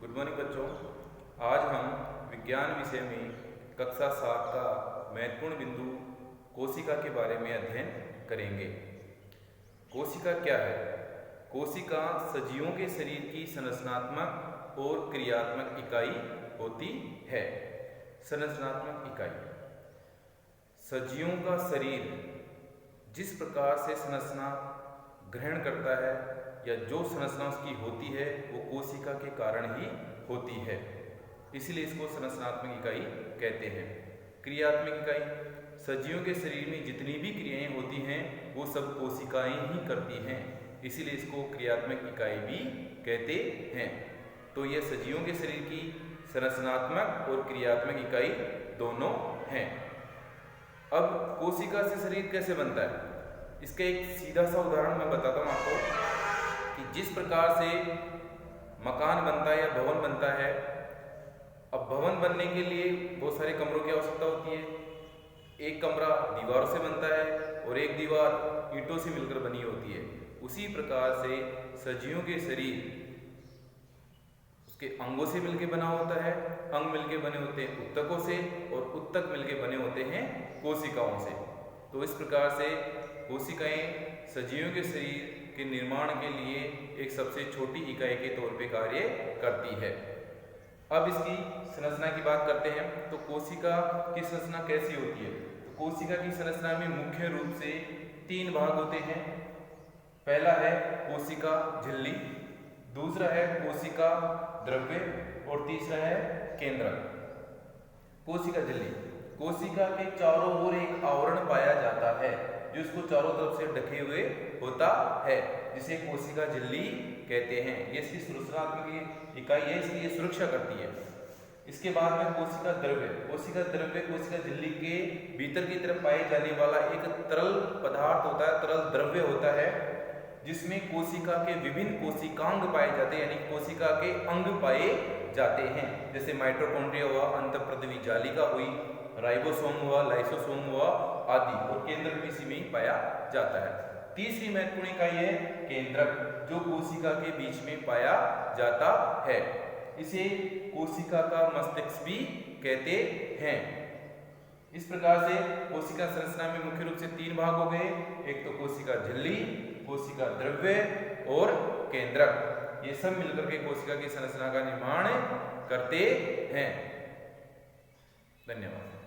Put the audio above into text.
Good morning बच्चों। आज हम विज्ञान विषय में कक्षा 7 का महत्वपूर्ण बिंदु कोशिका के बारे में अध्ययन करेंगे। कोशिका क्या है? कोशिका सजीवों के शरीर की संरचनात्मक और क्रियात्मक इकाई होती है। संरचनात्मक इकाई, सजीवों का शरीर जिस प्रकार से संरचना ग्रहण करता है या जो संरचना उसकी होती है वो कोशिका के कारण ही होती है, इसलिए इसको संरचनात्मक इकाई कहते हैं। क्रियात्मक इकाई, सजीवों के शरीर में जितनी भी क्रियाएं होती हैं वो सब कोशिकाएं ही करती हैं, इसीलिए इसको क्रियात्मक इकाई भी कहते हैं। तो ये सजीवों के शरीर की संरचनात्मक और क्रियात्मक इकाई दोनों हैं। अब कोशिका से शरीर कैसे बनता है, इसका एक सीधा सा उदाहरण मैं बताता हूँ आपको कि जिस प्रकार से मकान बनता है या भवन बनता है। अब भवन बनने के लिए बहुत सारे कमरों की आवश्यकता होती है। एक कमरा दीवारों से बनता है और एक दीवार ईंटों से मिलकर बनी होती है। उसी प्रकार से सजीवों के शरीर उसके अंगों से मिलकर बना होता है। अंग मिलके बने होते हैं उत्तकों से और उत्तक मिलके बने होते हैं कोशिकाओं से। तो इस प्रकार से कोशिकाएं सजीवों के शरीर के निर्माण के लिए एक सबसे छोटी इकाई के तौर पे कार्य करती है। अब इसकी संरचना की बात करते हैं। तो कोशिका की संरचना कैसी होती है? तो कोशिका की संरचना में मुख्य रूप से 3 भाग होते हैं। पहला है कोशिका झिल्ली, दूसरा है कोशिका द्रव्य और तीसरा है केंद्रक। कोशिका झिल्ली, कोशिका के चारों ओर एक आवरण पाया जाता है जो इसको चारों तरफ से ढके हुए होता है, जिसे कोशिका झिल्ली कहते हैं। ये इसकी संरचनात्मक इकाई है, इसकी ये सुरक्षा करती है। इसके बाद में कोशिका द्रव्य, कोशिका द्रव्य कोशिका झिल्ली के भीतर की तरफ पाए जाने वाला एक तरल पदार्थ होता है, तरल द्रव्य होता है, जिसमें कोशिका के विभिन्न कोशिकांग पाए जाते हैं, यानी कोशिका के अंग पाए जाते हैं। जैसे माइटोकॉन्ड्रिया हुआ, अंतःप्रद्रवी जालिका हुई, राइबोसोम हुआ, लाइसोसोम हुआ आदि, और केंद्रक भी इसी में ही पाया जाता है। तीसरी महत्वपूर्ण इकाई है केंद्रक, जो कोशिका के बीच में पाया जाता है। इसे कोशिका का मस्तिष्क भी कहते हैं। इस प्रकार से कोशिका संरचना में मुख्य रूप से 3 भाग हो गए। एक तो कोशिका झिल्ली, कोशिका द्रव्य और केंद्रक। ये सब मिलकर के कोशिका की संरचना का निर्माण करते हैं। धन्यवाद।